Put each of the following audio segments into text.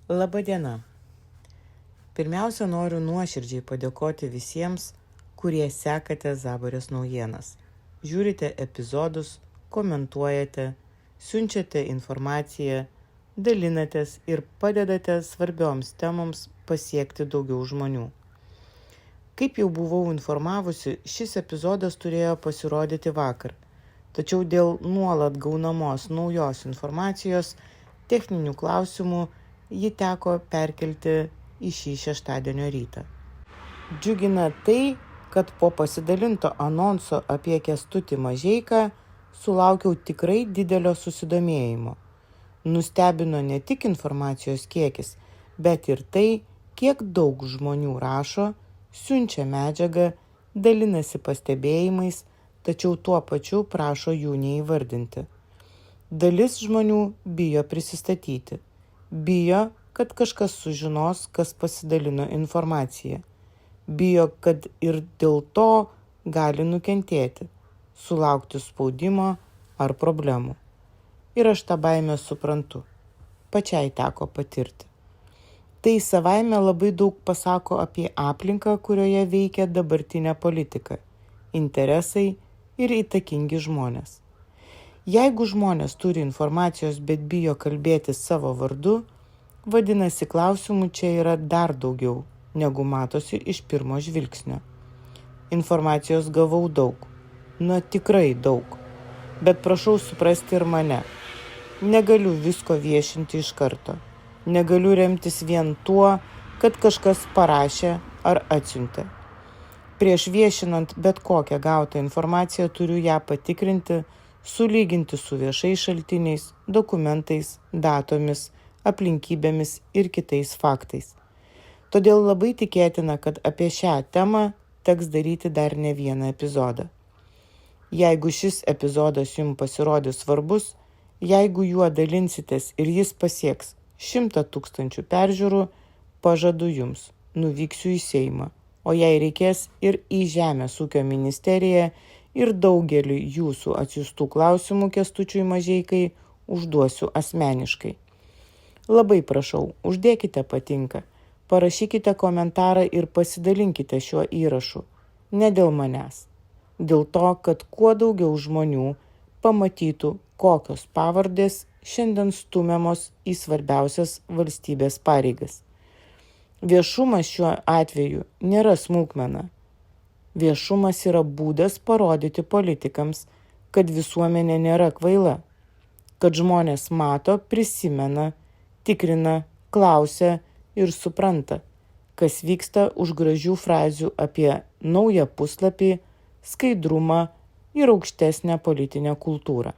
Labadiena. Pirmiausia, noriu nuoširdžiai padėkoti visiems, kurie sekate Zaborės naujienas. Žiūrite epizodus, komentuojate, siunčiate informaciją, dalinatės ir padedate svarbioms temoms pasiekti daugiau žmonių. Kaip jau buvau informavusi, šis epizodas turėjo pasirodyti vakar, tačiau dėl nuolat gaunamos naujos informacijos, techninių klausimų, jį teko perkelti į šį šeštadienio rytą. Džiugina tai, kad po pasidalinto anonso apie Kęstutį Mažeiką sulaukiau tikrai didelio susidomėjimo. Nustebino ne tik informacijos kiekis, bet ir tai, kiek daug žmonių rašo, siunčia medžiagą, dalinasi pastebėjimais, tačiau tuo pačiu prašo jų neįvardinti. Dalis žmonių bijo prisistatyti. Bijo, kad kažkas sužinos, kas pasidalino informaciją. Bijo, kad ir dėl to gali nukentėti, sulaukti spaudimo ar problemų. Ir aš tą baimę suprantu. Pačiai teko patirti. Tai savaime labai daug pasako apie aplinką, kurioje veikia dabartinė politika, interesai ir įtakingi žmonės. Jeigu žmonės turi informacijos, bet bijo kalbėti savo vardu, vadinasi, klausimų čia yra dar daugiau, negu matosi iš pirmo žvilgsnio. Informacijos gavau daug, tikrai daug, bet prašau suprasti ir mane. Negaliu visko viešinti iš karto. Negaliu remtis vien tuo, kad kažkas parašė ar atsiuntė. Prieš viešinant bet kokią gautą informaciją turiu ją patikrinti, sulyginti su viešais šaltiniais, dokumentais, datomis, aplinkybėmis ir kitais faktais. Todėl labai tikėtina, kad apie šią temą teks daryti dar ne vieną epizodą. Jeigu šis epizodas jums pasirodys svarbus, jeigu juo dalinsitės ir jis pasieks 100 000 peržiūrų, pažadu jums, nuvyksiu į Seimą, o jei reikės ir į Žemės ūkio ministeriją ir daugelį jūsų atsiųstų klausimų Kęstučiui Mažeikai užduosiu asmeniškai. Labai prašau, uždėkite patinka, parašykite komentarą ir pasidalinkite šiuo įrašu. Ne dėl manęs. Dėl to, kad kuo daugiau žmonių pamatytų, kokios pavardės šiandien stumiamos į svarbiausias valstybės pareigas. Viešumas šiuo atveju nėra smulkmena. Viešumas yra būdas parodyti politikams, kad visuomenė nėra kvaila, kad žmonės mato, prisimena, tikrina, klausia ir supranta, kas vyksta už gražių frazių apie naują puslapį, skaidrumą ir aukštesnę politinę kultūrą.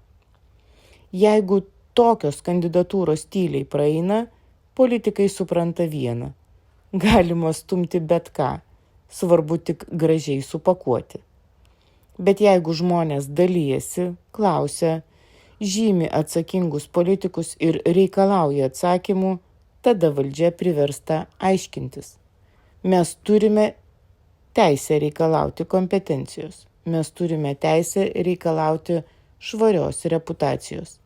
Jeigu tokios kandidatūros tyliai praeina, politikai supranta vieną. Galima stumti bet ką, svarbu tik gražiai supakuoti. Bet jeigu žmonės dalyjasi, klausia, žymi atsakingus politikus ir reikalauja atsakymų, tada valdžia priversta aiškintis. Mes turime teisę reikalauti kompetencijos. Mes turime teisę reikalauti švarios reputacijos.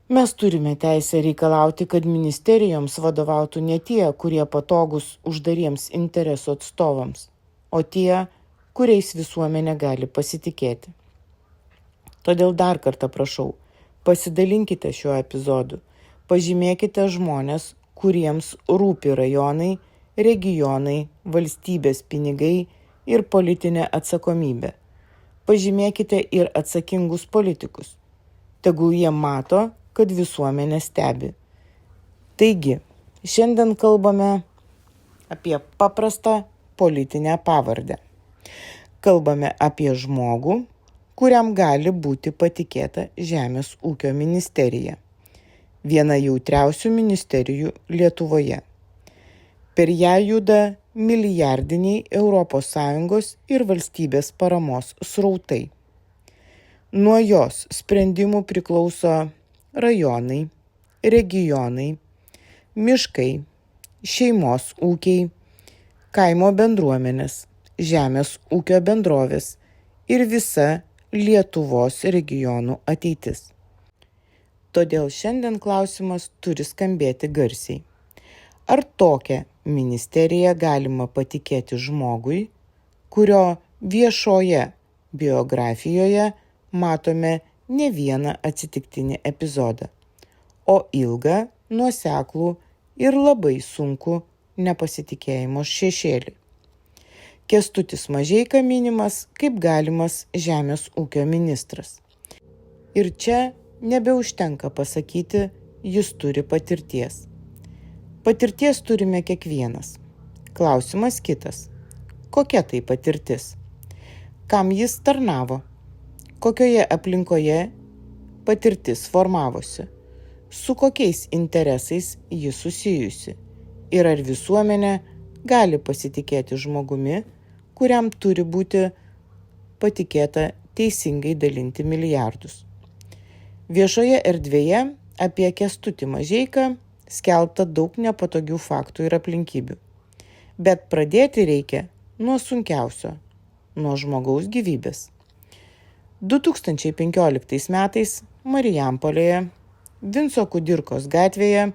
Mes turime teisę reikalauti, kad ministerijoms vadovautų ne tie, kurie patogus uždariems interesų atstovams, o tie, kuriais visuomenė gali pasitikėti. Todėl dar kartą prašau, pasidalinkite šiuo epizodu, pažymėkite žmonės, kuriems rūpi rajonai, regionai, valstybės pinigai ir politinė atsakomybė. Pažymėkite ir atsakingus politikus. Tegul jie mato, kad visuomenė stebi. Taigi, šiandien kalbame apie paprastą politinę pavardę. Kalbame apie žmogų, kuriam gali būti patikėta Žemės ūkio ministerija. Viena jautriausių ministerijų Lietuvoje. Per ją juda milijardiniai ES ir valstybės paramos srautai. Nuo jos sprendimų priklauso rajonai, regionai, miškai, šeimos ūkiai, kaimo bendruomenės, žemės ūkio bendrovės ir visa Lietuvos regionų ateitis. Todėl šiandien klausimas turi skambėti garsiai. Ar tokią ministeriją galima patikėti žmogui, kurio viešoje biografijoje matome ne vieną atsitiktinį epizodą, o ilgą, nuoseklų ir labai sunkų nepasitikėjimo šešėlį? Kęstutis Mažeika minimas kaip galimas žemės ūkio ministras. Ir čia nebeužtenka pasakyti, jis turi patirties. Patirties turime kiekvienas. Klausimas kitas. Kokia tai patirtis? Kam jis tarnavo? Kokioje aplinkoje patirtis formavosi? Su kokiais interesais ji susijusi? Ir ar visuomenė gali pasitikėti žmogumi, kuriam turi būti patikėta teisingai dalinti milijardus? Viešoje erdvėje apie Kęstutį Mažeiką skelbta daug nepatogių faktų ir aplinkybių. Bet pradėti reikia nuo sunkiausio – nuo žmogaus gyvybės. 2015 metais Marijampolėje, Vinco Kudirkos gatvėje,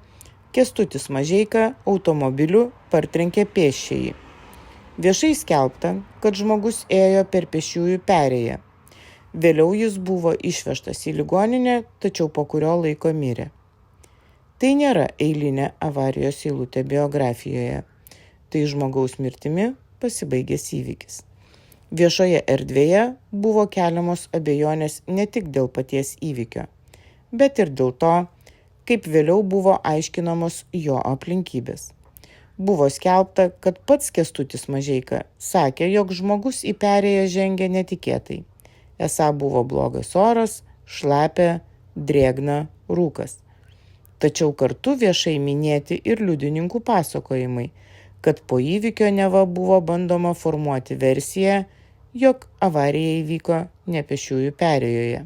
Kęstutis Mažeika automobiliu partrenkė pėsčiąjį. Viešai skelbta, kad žmogus ėjo per pėsčiųjų perėją. Vėliau jis buvo išvežtas į ligoninę, tačiau po kurio laiko mirė. Tai nėra eilinė avarijos eilutė biografijoje. Tai žmogaus mirtimi pasibaigęs įvykis. Viešoje erdvėje buvo keliamos abejonės ne tik dėl paties įvykio, bet ir dėl to, kaip vėliau buvo aiškinamos jo aplinkybės. Buvo skelbta, kad pats Kęstutis Mažeika sakė, jog žmogus į perėją žengė netikėtai. Esą buvo blogas oras, šlapia, drėgna, rūkas. Tačiau kartu viešai minėti ir liudininkų pasakojimai, kad po įvykio neva buvo bandoma formuoti versiją, jog avarija įvyko ne pėsčiųjų perėjoje.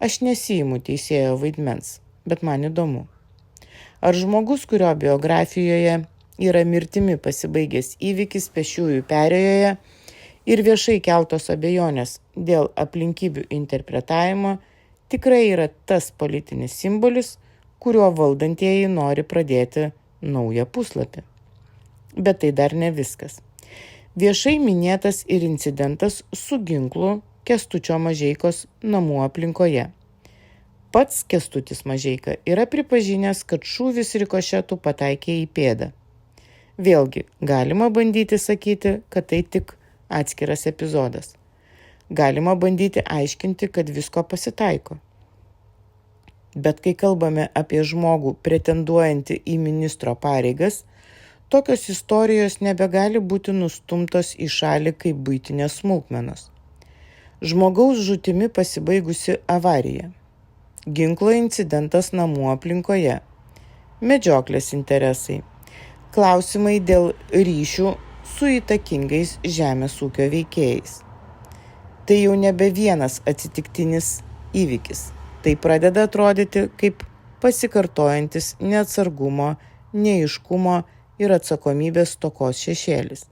Aš nesiimu teisėjo vaidmens, bet man įdomu. Ar žmogus, kurio biografijoje yra mirtimi pasibaigęs įvykis pėsčiųjų perėjoje ir viešai keltos abejonės dėl aplinkybių interpretavimo, tikrai yra tas politinis simbolis, kuriuo valdantieji nori pradėti naują puslapį. Bet tai dar ne viskas. Viešai minėtas ir incidentas su ginklu Kęstučio Mažeikos namų aplinkoje. Pats Kęstutis Mažeika yra pripažinęs, kad šūvis rikošetų pataikė į pėdą. Vėlgi, galima bandyti sakyti, kad tai tik atskiras epizodas. Galima bandyti aiškinti, kad visko pasitaiko. Bet kai kalbame apie žmogų pretenduojantį į ministro pareigas, tokios istorijos nebegali būti nustumtos į šalį kaip buitinės smulkmenos. Žmogaus žūtimi pasibaigusi avarija. Ginklo incidentas namų aplinkoje. Medžioklės interesai. Klausimai dėl ryšių su įtakingais žemės ūkio veikėjais. Tai jau nebe vienas atsitiktinis įvykis. Tai pradeda atrodyti kaip pasikartojantis neatsargumo, neaiškumo ir atsakomybės stokos šešėlis.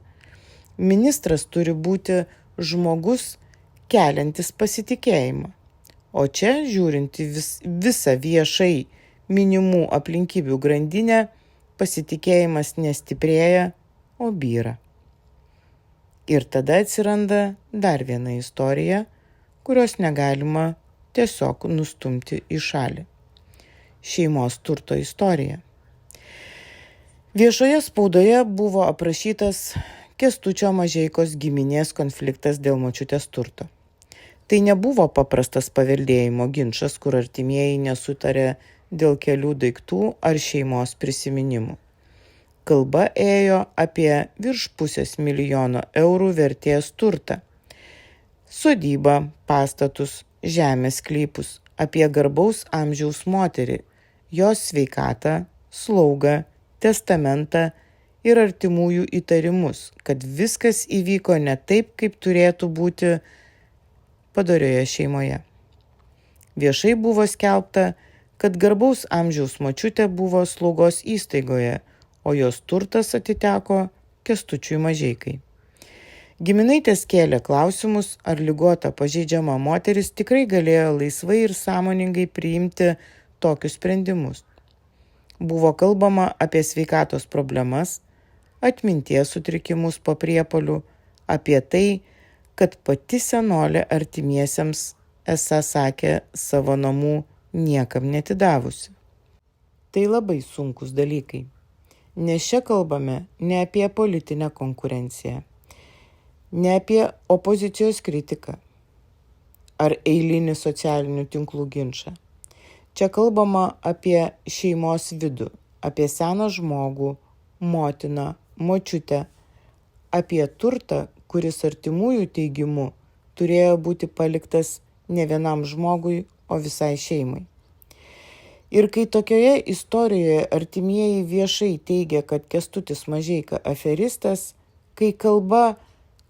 Ministras turi būti žmogus keliantis pasitikėjimą. O čia, žiūrint į visą viešai minimų aplinkybių grandinę, pasitikėjimas nestiprėja, o byra. Ir tada atsiranda dar viena istorija, kurios negalima tiesiog nustumti į šalį. Šeimos turto istorija. Viešoje spaudoje buvo aprašytas Kęstučio Mažeikos giminės konfliktas dėl močiutės turto. Tai nebuvo paprastas paveldėjimo ginčas, kur artimieji nesutarė dėl kelių daiktų ar šeimos prisiminimų. Kalba ėjo apie virš $500 000 vertės turtą. Sodybą, pastatus, žemės sklypus, apie garbaus amžiaus moterį, jos sveikatą, slaugą, testamentą ir artimųjų įtarimus, kad viskas įvyko ne taip, kaip turėtų būti padorioje šeimoje. Viešai buvo skelbta, kad garbaus amžiaus močiutė buvo slaugos įstaigoje, o jos turtas atiteko Kęstučiui Mažeikai. Giminaitės kėlė klausimus, ar ligota pažeidžiama moteris tikrai galėjo laisvai ir sąmoningai priimti tokius sprendimus. buvo kalbama apie sveikatos problemas, atminties sutrikimus po priepuolių, apie tai, kad pati senolė artimiesiems esą sakė savo namų niekam netidavusi. Tai labai sunkus dalykai, nes čia kalbame ne apie politinę konkurenciją, ne apie opozicijos kritiką ar eilinį socialinių tinklų ginčą. Čia kalbama apie šeimos vidų, apie seną žmogų, motiną, močiutę, apie turtą, kuris artimųjų teigimu turėjo būti paliktas ne vienam žmogui, o visai šeimai. Ir kai tokioje istorijoje artimieji viešai teigia, kad Kęstutis Mažeika aferistas, kai kalba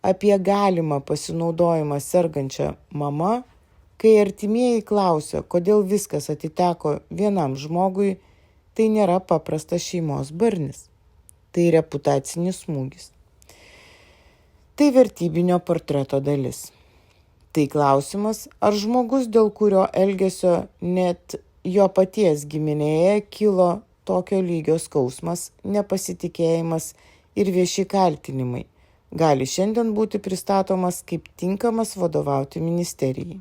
apie galimą pasinaudojimą sergančią mamą, kai artimieji klausia, kodėl viskas atiteko vienam žmogui, tai nėra paprastas šeimos barnis. Tai reputacinis smūgis. Tai vertybinio portreto dalis. Tai klausimas, ar žmogus, dėl kurio elgesio net jo paties giminėje kilo tokio lygio skausmas, nepasitikėjimas ir vieši kaltinimai, gali šiandien būti pristatomas kaip tinkamas vadovauti ministerijai.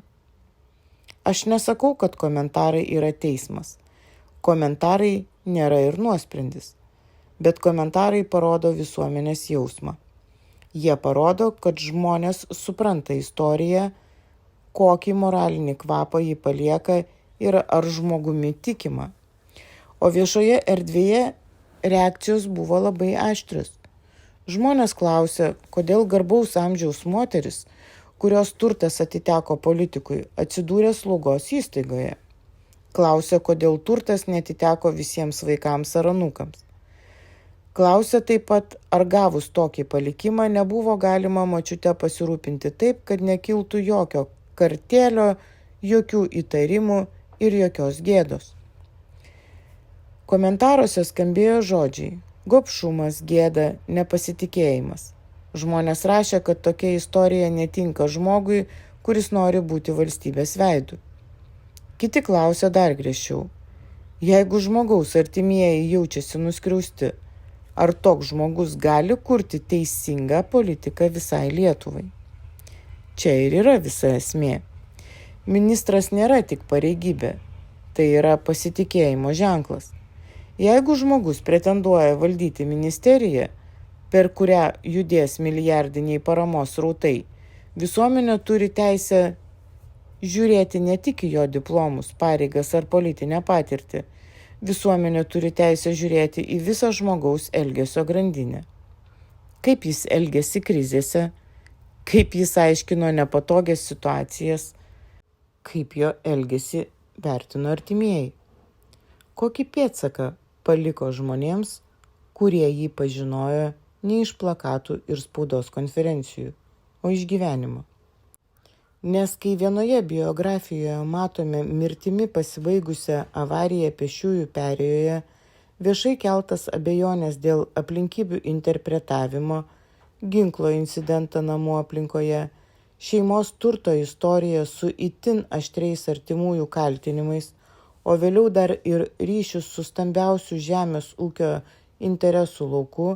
Aš nesakau, kad komentarai yra teismas. Komentarai nėra ir nuosprendis. Bet komentarai parodo visuomenės jausmą. Jie parodo, kad žmonės supranta istoriją, kokį moralinį kvapą jį palieka ir ar žmogumi tikima. O viešoje erdvėje reakcijos buvo labai aštrios. Žmonės klausė, kodėl garbaus amžiaus moteris, kurios turtas atiteko politikui, atsidūrė slaugos įstaigoje. Klausė, kodėl turtas netiteko visiems vaikams ar anūkams. Klausė taip pat, ar gavus tokį palikimą nebuvo galima močiutę pasirūpinti taip, kad nekiltų jokio kartėlio, jokių įtarimų ir jokios gėdos. Komentaruose skambėjo žodžiai: gobšumas, gėda, nepasitikėjimas. Žmonės rašė, kad tokia istorija netinka žmogui, kuris nori būti valstybės veidu. Kiti klausė dar griežčiau: jeigu žmogaus artimieji jaučiasi nuskriausti, ar toks žmogus gali kurti teisingą politiką visai Lietuvai? Čia ir yra visa esmė. Ministras nėra tik pareigybė, tai yra pasitikėjimo ženklas. Jeigu žmogus pretenduoja valdyti ministeriją, per kurią judės milijardiniai paramos srautai, visuomenė turi teisę žiūrėti ne tik į jo diplomus, pareigas ar politinę patirtį. Visuomenė turi teisę žiūrėti į visą žmogaus elgesio grandinę. Kaip jis elgėsi krizėse, kaip jis aiškino nepatogias situacijas, kaip jo elgesį vertino artimieji. Kokį pėdsaką paliko žmonėms, kurie jį pažinojo ne iš plakatų ir spaudos konferencijų, o iš gyvenimo. Nes kai vienoje biografijoje matome mirtimi pasibaigusią avariją pėsčiųjų perėjoje, viešai keltas abejonės dėl aplinkybių interpretavimo, ginklo incidentą namų aplinkoje, šeimos turto istoriją su itin aštriais artimųjų kaltinimais, o vėliau dar ir ryšius su stambiausiu žemės ūkio interesų lauku,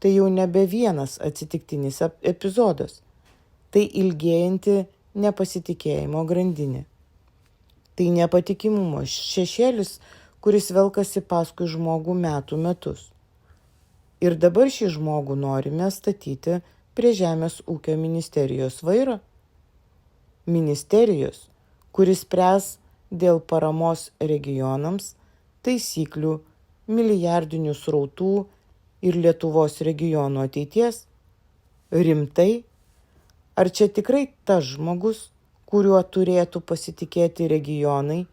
tai jau nebe vienas atsitiktinis epizodas. Tai ilgėjanti nepasitikėjimo grandinė. Tai nepatikimumo šešėlis, kuris velkasi paskui žmogų metų metus. Ir dabar šį žmogų norime statyti prie Žemės ūkio ministerijos vairo. Ministerijos, kuris spręs dėl paramos regionams, taisyklių, milijardinių srautų ir Lietuvos regionų ateities. Rimtai? Ar čia tikrai tas žmogus, kuriuo turėtų pasitikėti regionai,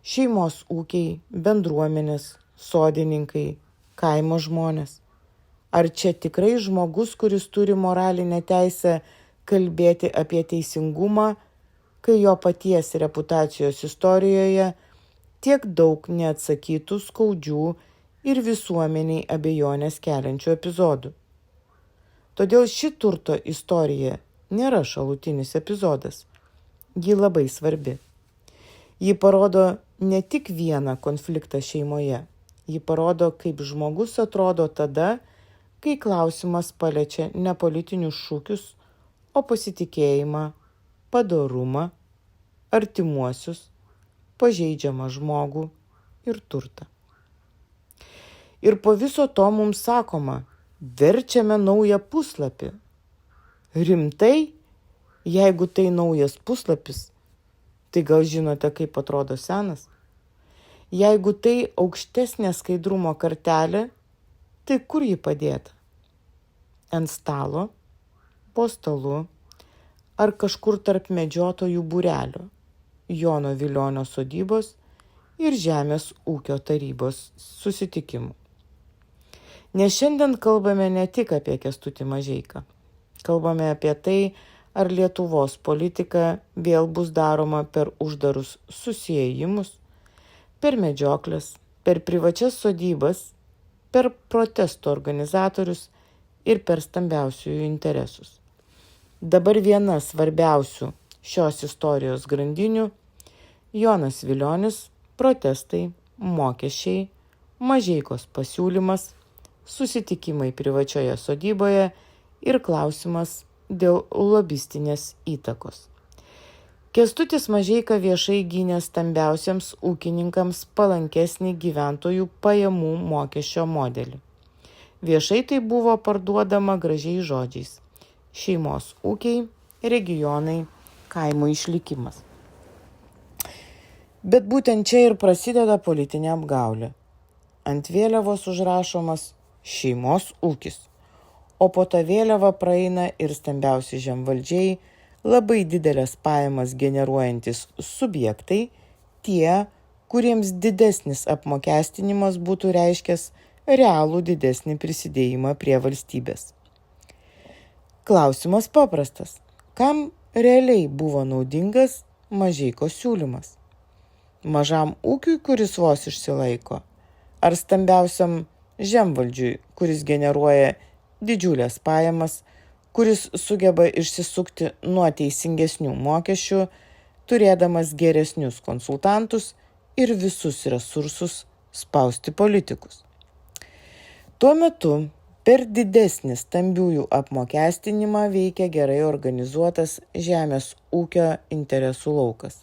šeimos ūkiai, bendruomenės, sodininkai, kaimo žmonės? Ar čia tikrai žmogus, kuris turi moralinę teisę kalbėti apie teisingumą, kai jo paties reputacijos istorijoje tiek daug neatsakytų skaudžių ir visuomeniai abejonės keliančių epizodų? Todėl ši turto istorija nėra šalutinis epizodas. Ji labai svarbi. Ji parodo ne tik vieną konfliktą šeimoje, Ji parodo, kaip žmogus atrodo tada, kai klausimas paliečia ne politinius šūkius, o pasitikėjimą, padorumą, artimuosius, pažeidžiamą žmogų ir turtą. Ir po viso to mums sakoma, verčiame naują puslapį. Rimtai, jeigu tai naujas puslapis, tai gal žinote, kaip atrodo senas? Jeigu tai aukštesnė skaidrumo kartelė, tai kur ji padėta? Ant stalo, po stalu ar kažkur tarp medžiotojų būrelio, Jono Vilionio sodybos ir Žemės ūkio tarybos susitikimų. Nes šiandien kalbame ne tik apie Kęstutį Mažeiką. Kalbame apie tai, ar Lietuvos politika vėl bus daroma per uždarus susiėjimus, per medžioklės, per privačias sodybas, per protesto organizatorius ir per stambiausiųjų interesus. Dabar viena svarbiausių šios istorijos grandinių – Jonas Vilionis, protestai, mokesčiai, Mažeikos pasiūlymas, susitikimai privačioje sodyboje ir klausimas dėl lobistinės įtakos. Kęstutis Mažeika viešai gynė stambiausiems ūkininkams palankesnį gyventojų pajamų mokesčio modelį. Viešai tai buvo parduodama gražiais žodžiais – šeimos ūkiai, regionai, kaimo išlikimas. Bet būtent čia ir prasideda politinė apgaulė. Ant vėliavos užrašomas šeimos ūkis, o po tą vėliavą praeina ir stambiausi žemvaldžiai, labai didelės pajamas generuojantis subjektai, tie, kuriems didesnis apmokestinimas būtų reiškęs realų didesnį prisidėjimą prie valstybės. Klausimas paprastas. Kam realiai buvo naudingas Mažeikos siūlymas? Mažam ūkiui, kuris vos išsilaiko, ar stambiausiam žemvaldžiui, kuris generuoja didžiulės pajamas, kuris sugeba išsisukti nuo teisingesnių mokesčių, turėdamas geresnius konsultantus ir visus resursus spausti politikus. Tuo metu per didesnį stambiųjų apmokestinimą veikia gerai organizuotas žemės ūkio interesų laukas.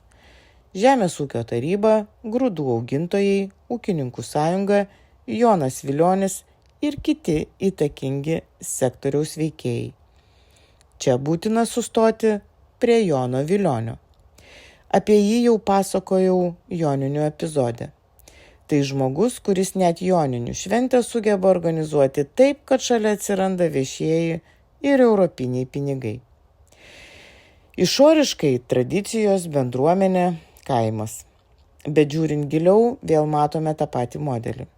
Žemės ūkio taryba, grūdų augintojai, ūkininkų sąjunga, Jonas Vilionis ir kiti įtakingi sektoriaus veikėjai. Čia būtina sustoti prie Jono Vilionio. Apie jį jau pasakojau joninių epizode. Tai žmogus, kuris net joninių šventę sugeba organizuoti taip, kad šalia atsiranda viešieji ir europiniai pinigai. Išoriškai tradicijos, bendruomenė, kaimas. Bet žiūrint giliau, vėl matome tą patį modelį.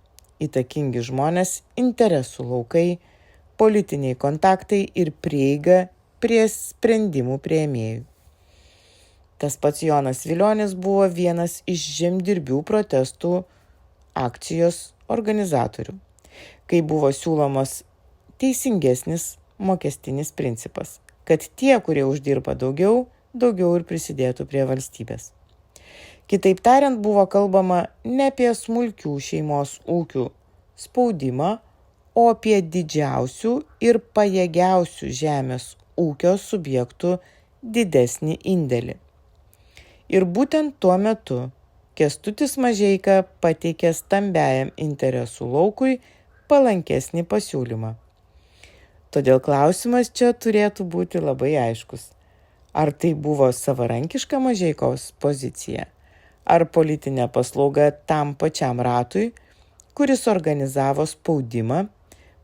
Įtakingi žmonės, interesų laukai, politiniai kontaktai ir prieiga prie sprendimų priėmėjų. Tas pats Jonas Vilionis buvo vienas iš žemdirbių protestų akcijos organizatorių, kai buvo siūlomas teisingesnis mokestinis principas, kad tie, kurie uždirba daugiau ir prisidėtų prie valstybės. Kitaip tariant, buvo kalbama ne apie smulkių šeimos ūkių spaudimą, o apie didžiausių ir pajėgiausių žemės ūkio subjektų didesnį indėlį. Ir būtent tuo metu Kęstutis Mažeika pateikė stambiajam interesų laukui palankesnį pasiūlymą. Todėl klausimas čia turėtų būti labai aiškus. Ar tai buvo savarankiška Mažeikos pozicija, ar politinė paslauga tam pačiam ratui, kuris organizavo spaudimą,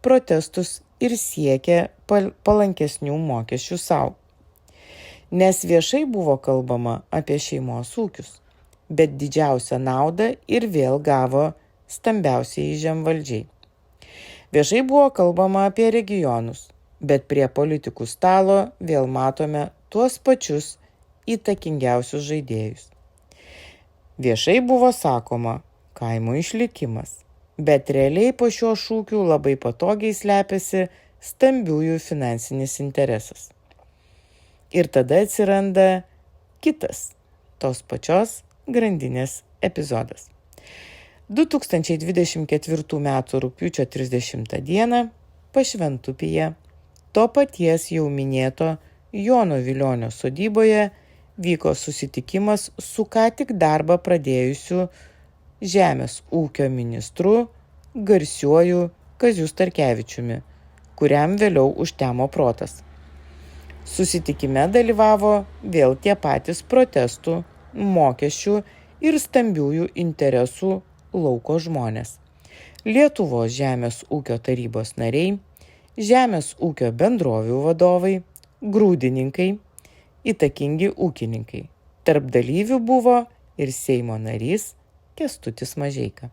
protestus ir siekė palankesnių mokesčių savo. Nes viešai buvo kalbama apie šeimos ūkius, bet didžiausią naudą ir vėl gavo stambiausiai žemvaldžiai. Viešai buvo kalbama apie regionus, bet prie politikų stalo vėl matome tuos pačius įtakingiausius žaidėjus. Viešai buvo sakoma kaimo išlikimas, bet realiai po šiuo šūkiu labai patogiai slepiasi stambiųjų finansinis interesas. Ir tada atsiranda kitas tos pačios grandinės epizodas. 2024 m. rugpjūčio 30 d. Pašventupyje, to paties jau minėto Jono Vilionio sodyboje, vyko susitikimas su ką tik darbą pradėjusiu žemės ūkio ministru garsiuoju Kaziu Starkevičiumi, kuriam vėliau užtemo protas. Susitikime dalyvavo vėl tie patys protestų, mokesčių ir stambiųjų interesų lauko žmonės. Lietuvos žemės ūkio tarybos nariai, žemės ūkio bendrovių vadovai, grūdininkai, įtakingi ūkininkai. Tarp dalyvių buvo ir Seimo narys Kęstutis Mažeika.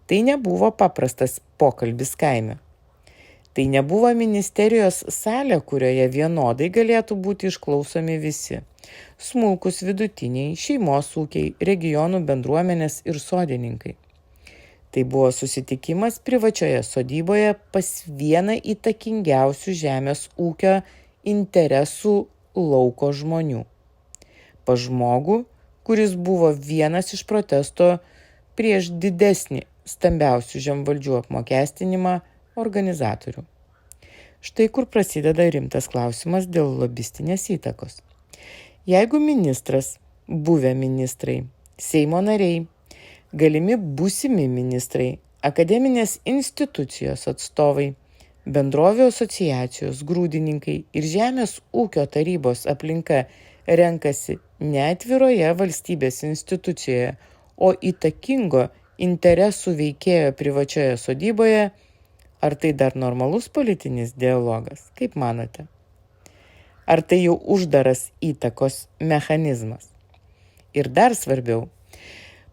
Tai nebuvo paprastas pokalbis kaime. Tai nebuvo ministerijos salė, kurioje vienodai galėtų būti išklausomi visi – smulkus vidutiniai, šeimos ūkiai, regionų bendruomenės ir sodininkai. Tai buvo susitikimas privačioje sodyboje pas vieną įtakingiausių žemės ūkio interesų lauko žmonių. Pas žmogų, kuris buvo vienas iš protesto prieš didesnį stambiausių žemvaldžių apmokestinimą organizatorių. Štai kur prasideda rimtas klausimas dėl lobistinės įtakos. Jeigu ministras, buvę ministrai, Seimo nariai, galimi būsimi ministrai, akademinės institucijos atstovai, bendrovių asociacijos, grūdininkai ir žemės ūkio tarybos aplinka renkasi ne atviroje valstybės institucijoje, o įtakingo interesų veikėjo privačioje sodyboje, ar tai dar normalus politinis dialogas, kaip manote? Ar tai jau uždaras įtakos mechanizmas? Ir dar svarbiau,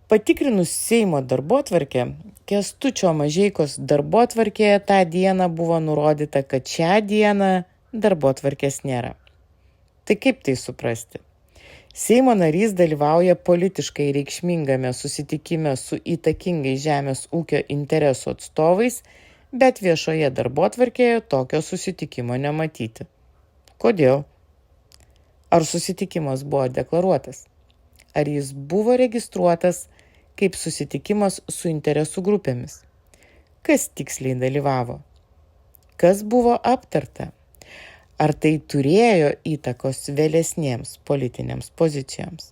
patikrinus Seimo darbotvarkę, Kęstučio Mažeikos darbotvarkėje tą dieną buvo nurodyta, kad šią dieną darbotvarkės nėra. Tai kaip tai suprasti? Seimo narys dalyvauja politiškai reikšmingame susitikime su įtakingai žemės ūkio interesų atstovais, bet viešoje darbotvarkėje tokio susitikimo nematyti. Kodėl? Ar susitikimas buvo deklaruotas? Ar jis buvo registruotas kaip susitikimas su interesų grupėmis? Kas tiksliai dalyvavo? Kas buvo aptarta? Ar tai turėjo įtakos vėlesnėms politinėms pozicijoms?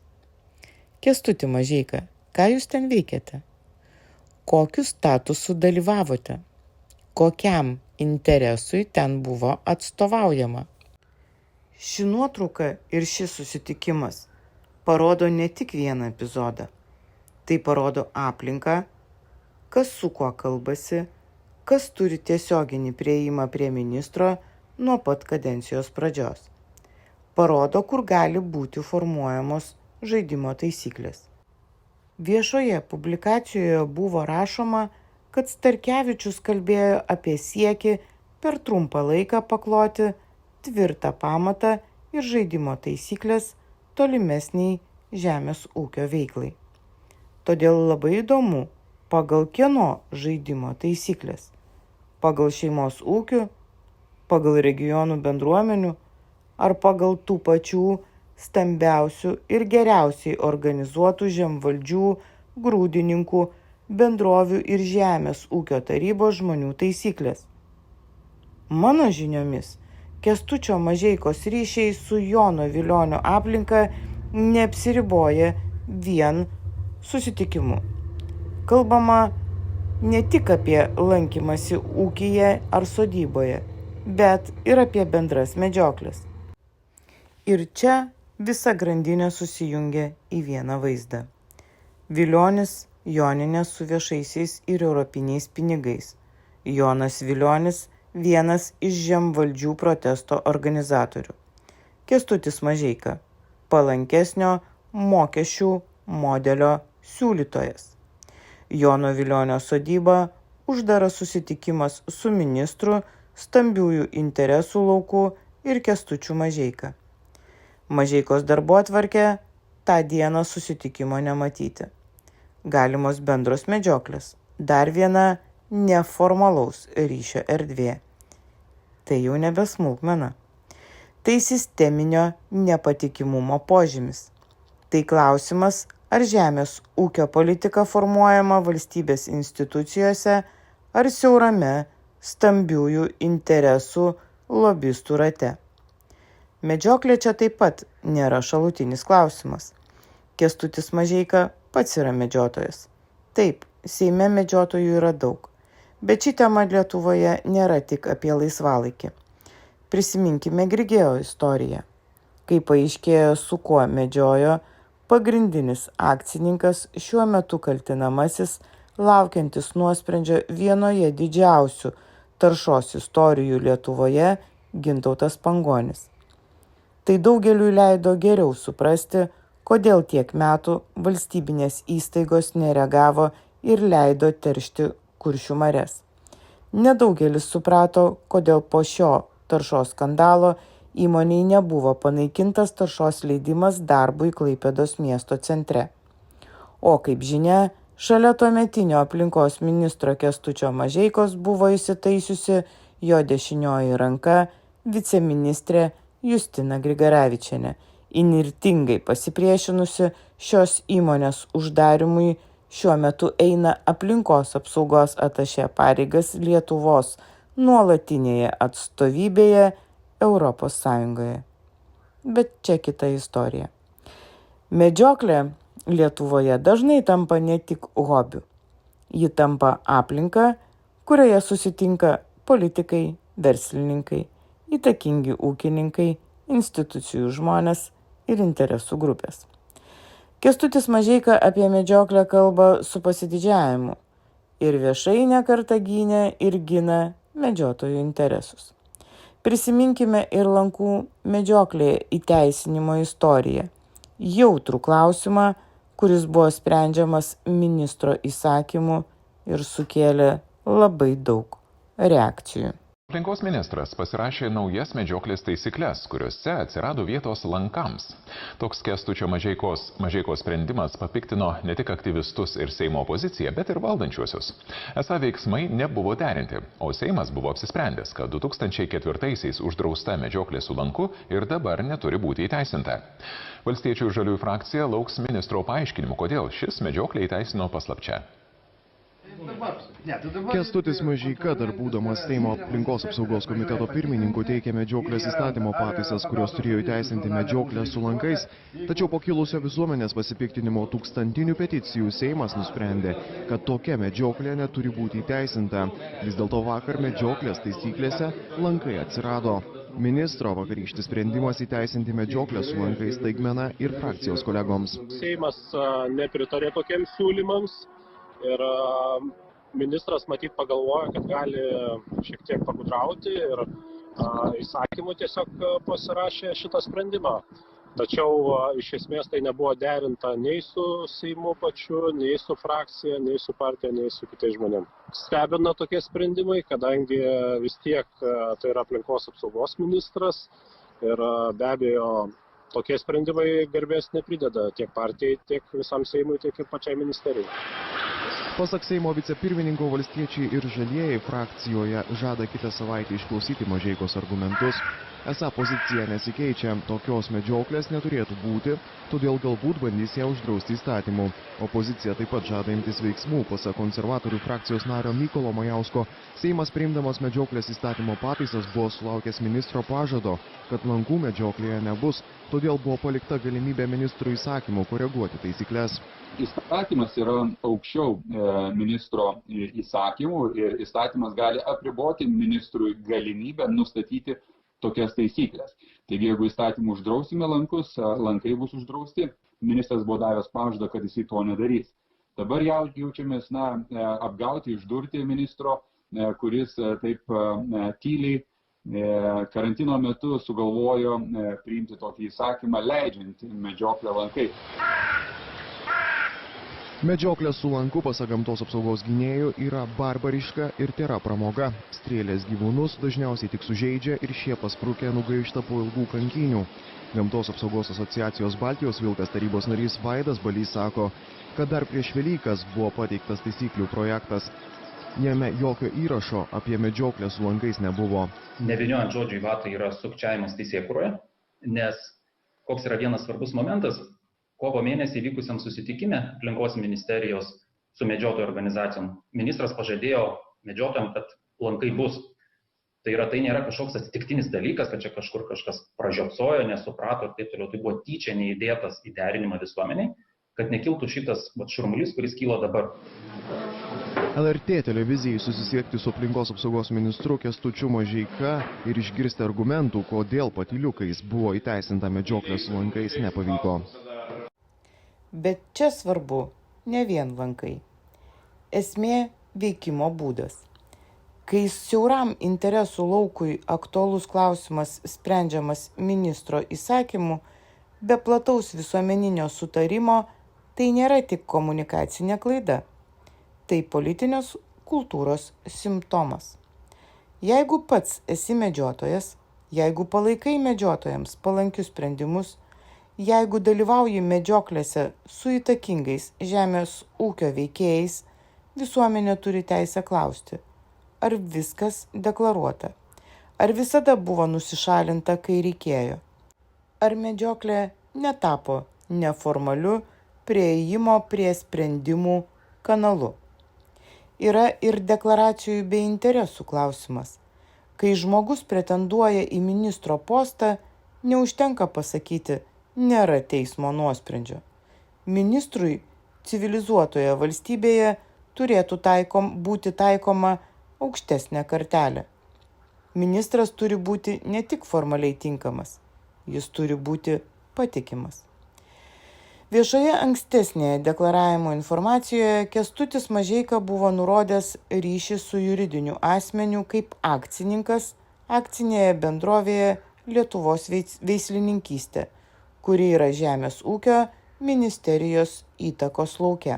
Kęstuti Mažeika, ką jūs ten veikėte? Kokiu statusu dalyvavote? Kokiam interesui ten buvo atstovaujama? Ši nuotrauka ir šis susitikimas parodo ne tik vieną epizodą. Tai parodo aplinką, kas su kuo kalbasi, kas turi tiesioginį priėjimą prie ministro nuo pat kadencijos pradžios. Parodo, kur gali būti formuojamos žaidimo taisyklės. Viešoje publikacijoje buvo rašoma, kad Starkevičius kalbėjo apie siekį per trumpą laiką pakloti tvirtą pamatą ir žaidimo taisyklės tolimesniai žemės ūkio veiklai. Todėl labai įdomu, pagal kieno žaidimo taisyklės? Pagal šeimos ūkių, pagal regionų bendruomenių ar pagal tų pačių stambiausių ir geriausiai organizuotų žemvaldžių, grūdininkų, bendrovių ir žemės ūkio tarybos žmonių taisyklės? Mano žiniomis, Kęstučio Mažeikos ryšiai su Jono Vilionio aplinka neapsiriboja vien susitikimu. Kalbama ne tik apie lankymasi ūkyje ar sodyboje, bet ir apie bendras medžioklės. Ir čia visa grandinė susijungia į vieną vaizdą. Vilionis joninė su viešaisiais ir europiniais pinigais. Jonas Vilionis vienas iš žemvaldžių protesto organizatorių. Kęstutis Mažeika palankesnio mokesčių modelio siūlytojas. Jono Vilionio sodyba uždaras susitikimas su ministru, stambiųjų interesų lauku ir Kęstučiu Mažeika. Mažeikos darbotvarkė tą dieną susitikimo nematyti. Galimos bendros medžioklės. Dar viena neformalaus ryšio erdvė. Tai jau nebe smulkmena. Tai sisteminio nepatikimumo požymis. Tai klausimas, ar žemės ūkio politika formuojama valstybės institucijose ar siaurame stambiųjų interesų lobistų rate. Medžioklė čia taip pat nėra šalutinis klausimas. Kęstutis Mažeika pats yra medžiotojas. Taip, Seime medžiotojų yra daug, bet ši tema Lietuvoje nėra tik apie laisvalaikį. Prisiminkime Grigėjo istoriją. Kai paaiškėjo, su kuo medžiojo pagrindinis akcininkas, šiuo metu kaltinamasis, laukiantis nuosprendžio vienoje didžiausių taršos istorijų Lietuvoje, Gintautas Pangonis. Tai daugeliui leido geriau suprasti, kodėl tiek metų valstybinės įstaigos nereagavo ir leido teršti Kuršių marias. Nedaugelis suprato, kodėl po šio taršos skandalo įmonei nebuvo panaikintas taršos leidimas darbui Klaipėdos miesto centre. O kaip žinia, šalia tuometinio aplinkos ministro Kęstučio Mažeikos buvo įsitaisiusi jo dešinioji ranka viceministrė Justina Grigaravičienė, įnirtingai pasipriešinusi šios įmonės uždarimui. Šiuo metu eina aplinkos apsaugos atašė pareigas Lietuvos nuolatinėje atstovybėje Europos Sąjungoje. Bet čia kita istorija. Medžioklė Lietuvoje dažnai tampa ne tik hobiu. Ji tampa aplinka, kurioje susitinka politikai, verslininkai, įtakingi ūkininkai, institucijų žmonės ir interesų grupės. Kęstutis Mažeika apie medžioklę kalba su pasididžiavimu ir viešai ne kartą gynė ir gina medžiotojų interesus. Prisiminkime ir lankų medžioklėje įteisinimo istoriją, jautrų klausimą, kuris buvo sprendžiamas ministro įsakymu ir sukėlė labai daug reakcijų. Aplinkos ministras pasirašė naujas medžioklės taisyklės, kuriuose atsirado vietos lankams. Toks Kęstučio Mažeikos sprendimas papiktino ne tik aktyvistus ir Seimo opoziciją, bet ir valdančiuosius. Esą veiksmai nebuvo derinti, o Seimas buvo apsisprendęs, kad 2004-aisiais uždrausta medžioklė su lanku ir dabar neturi būti įteisinta. Valstiečių ir Žaliųjų frakcija lauks ministro paaiškinimų, kodėl šis medžioklė įteisino paslapčia. Kęstutis Mažeika, dar būdamas Seimo aplinkos apsaugos komiteto pirmininku, teikė medžioklės įstatymo pataisas, kurios turėjo įteisinti medžioklę su lankais, tačiau po kilusio visuomenės pasipiktinimo tūkstantinių peticijų Seimas nusprendė, kad tokia medžioklė neturi būti įteisinta. Vis dėlto vakar medžioklės taisyklėse lankai atsirado. Ministro vakarykštis sprendimas įteisinti medžioklę su lankais staigmena ir frakcijos kolegoms. Seimas nepritarė tokiems siūlymams. Ir ministras matyt pagalvojo, kad gali šiek tiek pagudrauti ir įsakymu tiesiog pasirašė šitą sprendimą. Tačiau iš esmės tai nebuvo derinta nei su Seimu pačiu, nei su frakcija, nei su partija, nei su kitais žmonėmis. Stebina tokie sprendimai, kadangi vis tiek tai yra aplinkos apsaugos ministras ir be abejo tokie sprendimai garbės neprideda tiek partijai, tiek visam Seimui, tiek ir pačiai ministerijai. Pasak Seimo vicepirmininko, Valstiečiai ir Žalieji frakcijoje žada kitą savaitę išklausyti Mažeikos argumentus. Esą pozicija nesikeičia, tokios medžioklės neturėtų būti, todėl galbūt bandys ją uždrausti įstatymu. Opozicija taip pat žada imtis veiksmų, pasak konservatorių frakcijos nario Mykolo Majausko. Seimas priimdamas medžioklės įstatymo pataisas buvo sulaukęs ministro pažado, kad lankų medžioklėje nebus, todėl buvo palikta galimybė ministrų įsakymų koreguoti taisyklės. Įstatymas yra aukščiau ministro įsakymų ir įstatymas gali apriboti ministrui galimybę nustatyti tokias taisyklės. Taigi, jeigu įstatymų uždrausime lankus, lankai bus uždrausti. Ministras buvo davęs pažadą, kad jis to nedarys. Dabar jaučiamės apgauti, išdurti ministro, kuris taip tyliai karantino metu sugalvojo priimti tokį įsakymą, leidžiant medžioklę lankai. Medžioklė su lanku, pasak gamtos apsaugos gynėjų, yra barbariška ir tėra pramoga. Strėlės gyvūnus dažniausiai tik sužeidžia ir šie pasprukę nugaišta po ilgų kankynių. Gamtos apsaugos asociacijos Baltijos vilkas tarybos narys Vaidas Balys sako, kad dar prieš Velykas buvo pateiktas taisyklių projektas. Jame jokio įrašo apie medžioklę su lankais nebuvo. Nevyniojant žodžių į vatą yra sukčiavimas teisėkūroje, nes koks yra vienas svarbus momentas, kovo mėnesį vykusiam susitikime aplinkos ministerijos su medžiotojų organizacijom ministras pažadėjo medžiotojams, kad lankai bus. Tai nėra kažkoks atsitiktinis dalykas, kad čia kažkur kažkas pražiopsojo, nesuprato ir taip toliau. Tai buvo tyčia neįdėtas į derinimą visuomeniai, kad nekiltų šitas šurmulys, kuris kyla dabar. LRT televizijai susisiekti su aplinkos apsaugos ministru Kęstučiu Mažeika ir išgirsti argumentų, kodėl patyliukais buvo įteisinta medžioklė su lankais, nepavyko. Bet čia svarbu ne vien lankai. Esmė veikimo būdas. Kai siauram interesų laukui aktualus klausimas sprendžiamas ministro įsakymu, be plataus visuomeninio sutarimo, tai nėra tik komunikacinė klaida. Tai politinės kultūros simptomas. Jeigu pats esi medžiotojas, jeigu palaikai medžiotojams palankius sprendimus, jeigu dalyvauji medžioklėse su įtakingais žemės ūkio veikėjais, visuomenė turi teisę klausti, ar viskas deklaruota, ar visada buvo nusišalinta, kai reikėjo, ar medžioklė netapo neformaliu priėjimo prie sprendimų kanalu. Yra ir deklaracijų bei interesų klausimas. Kai žmogus pretenduoja į ministro postą, neužtenka pasakyti, nėra teismo nuosprendžio. Ministrui civilizuotoje valstybėje turėtų būti taikoma aukštesnė kartelė. Ministras turi būti ne tik formaliai tinkamas, jis turi būti patikimas. Viešoje ankstesnėje deklaravimo informacijoje Kęstutis Mažeika buvo nurodęs ryšį su juridiniu asmeniu kaip akcininkas akcinėje bendrovėje Lietuvos veislininkystė, kuri yra Žemės ūkio ministerijos įtakos lauke.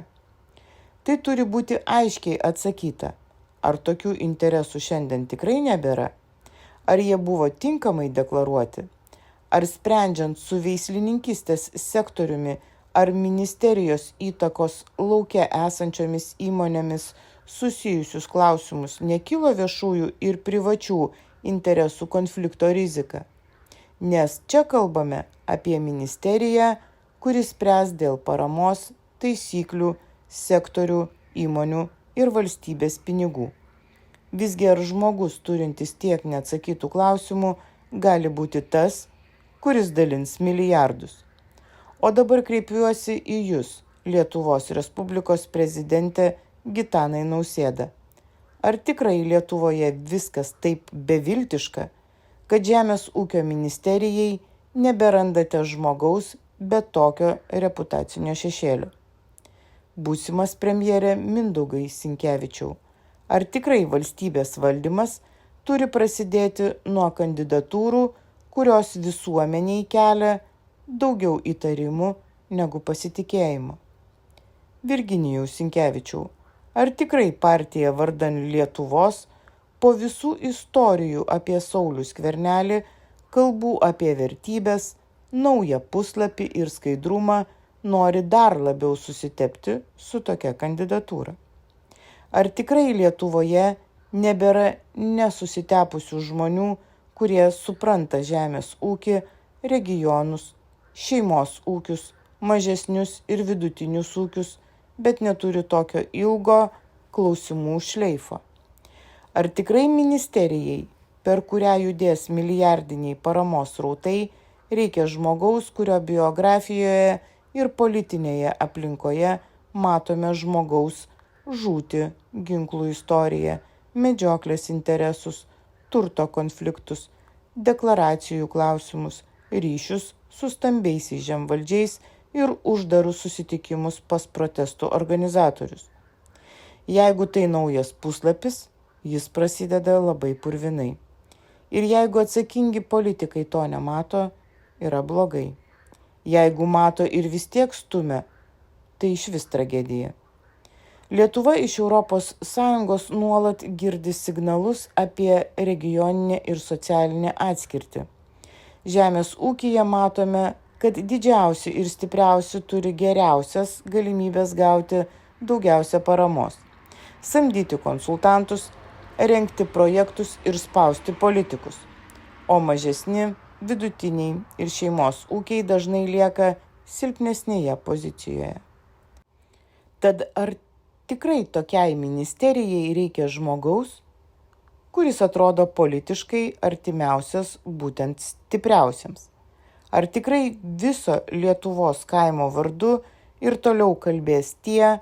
Tai turi būti aiškiai atsakyta, ar tokių interesų šiandien tikrai nebėra, ar jie buvo tinkamai deklaruoti, ar sprendžiant su veislininkystės sektoriumi ar ministerijos įtakos lauke esančiomis įmonėmis susijusius klausimus nekilo viešųjų ir privačių interesų konflikto rizika. Nes čia kalbame apie ministeriją, kuris spręs dėl paramos, taisyklių, sektorių, įmonių ir valstybės pinigų. Visgi ar žmogus turintis tiek neatsakytų klausimų gali būti tas, kuris dalins milijardus. O dabar kreipiuosi į Jūs, Lietuvos Respublikos prezidentė Gitanai Nausėda. Ar tikrai Lietuvoje viskas taip beviltiška, kad Žemės ūkio ministerijai neberandate žmogaus be tokio reputacinio šešėlio? Būsimas premjerė Mindaugai Sinkevičiau, ar tikrai valstybės valdymas turi prasidėti nuo kandidatūrų, kurios visuomeniai kelia daugiau įtarimų negu pasitikėjimo? Virginijau Sinkevičiau, ar tikrai partija vardan Lietuvos po visų istorijų apie Saulių Skvernelį, kalbų apie vertybės, naują puslapį ir skaidrumą nori dar labiau susitepti su tokia kandidatūra? Ar tikrai Lietuvoje nebėra nesusitepusių žmonių, kurie supranta žemės ūkį, regionus, šeimos ūkius, mažesnius ir vidutinius ūkius, bet neturi tokio ilgo klausimų šleifo? Ar tikrai ministerijai, per kurią judės milijardiniai paramos srautai, reikia žmogaus, kurio biografijoje ir politinėje aplinkoje matome žmogaus žūti, ginklų istoriją, medžioklės interesus, turto konfliktus, deklaracijų klausimus, ryšius su stambiaisiais žemvaldžiais ir uždarus susitikimus pas protestų organizatorius? Jeigu tai naujas puslapis, jis prasideda labai purvinai. Ir jeigu atsakingi politikai to nemato, yra blogai. Jeigu mato ir vis tiek stumia, tai išvis tragedija. Lietuva iš ES nuolat girdi signalus apie regioninę ir socialinę atskirtį. Žemės ūkyje matome, kad didžiausi ir stipriausi turi geriausias galimybės gauti daugiausia paramos, samdyti konsultantus, rengti projektus ir spausti politikus, o mažesni, vidutiniai ir šeimos ūkiai dažnai lieka silpnesnėje pozicijoje. Tad ar tikrai tokiai ministerijai reikia žmogaus, kuris atrodo politiškai artimiausias būtent stipriausiems? Ar tikrai viso Lietuvos kaimo vardu ir toliau kalbės tie,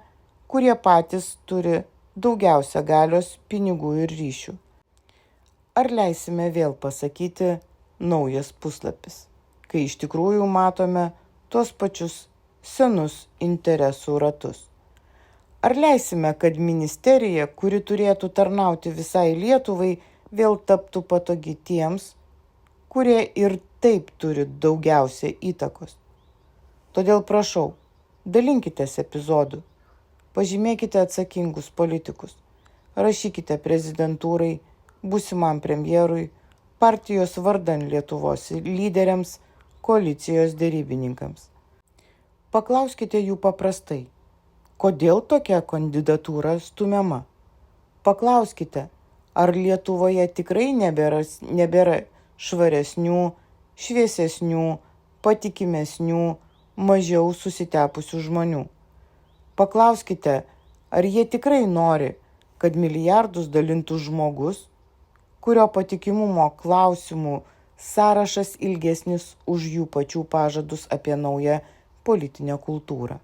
kurie patys turi daugiausia galios, pinigų ir ryšių? Ar leisime vėl pasakyti naujas puslapis, kai iš tikrųjų matome tuos pačius senus interesų ratus? Ar leisime, kad ministerija, kuri turėtų tarnauti visai Lietuvai, vėl taptų patogi tiems, kurie ir taip turi daugiausia įtakos? Todėl prašau, dalinkitės epizodu, pažymėkite atsakingus politikus, rašykite prezidentūrai, būsimam premjerui, partijos vardan Lietuvos lyderiams, koalicijos derybininkams. Paklauskite jų paprastai, kodėl tokia kandidatūra stumiama? Paklauskite, ar Lietuvoje tikrai nebėra švaresnių, šviesesnių, patikimesnių, mažiau susitepusių žmonių? Paklauskite, ar jie tikrai nori, kad milijardus dalintų žmogus, kurio patikimumo klausimų sąrašas ilgesnis už jų pačių pažadus apie naują politinę kultūrą?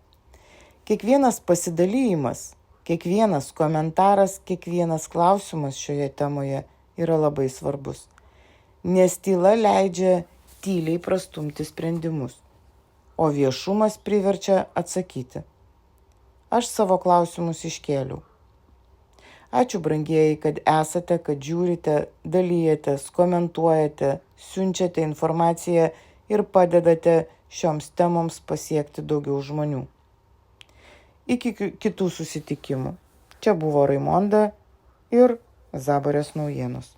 Kiekvienas pasidalymas, kiekvienas komentaras, kiekvienas klausimas šioje temoje yra labai svarbus, nes tyla leidžia tyliai prastumti sprendimus, o viešumas priverčia atsakyti. Aš savo klausimus iškėliau. Ačiū, brangieji, kad esate, kad žiūrite, dalyjatės, komentuojate, siunčiate informaciją ir padedate šioms temoms pasiekti daugiau žmonių. Iki kitų susitikimų. Čia buvo Raimonda ir Zabarės naujienos.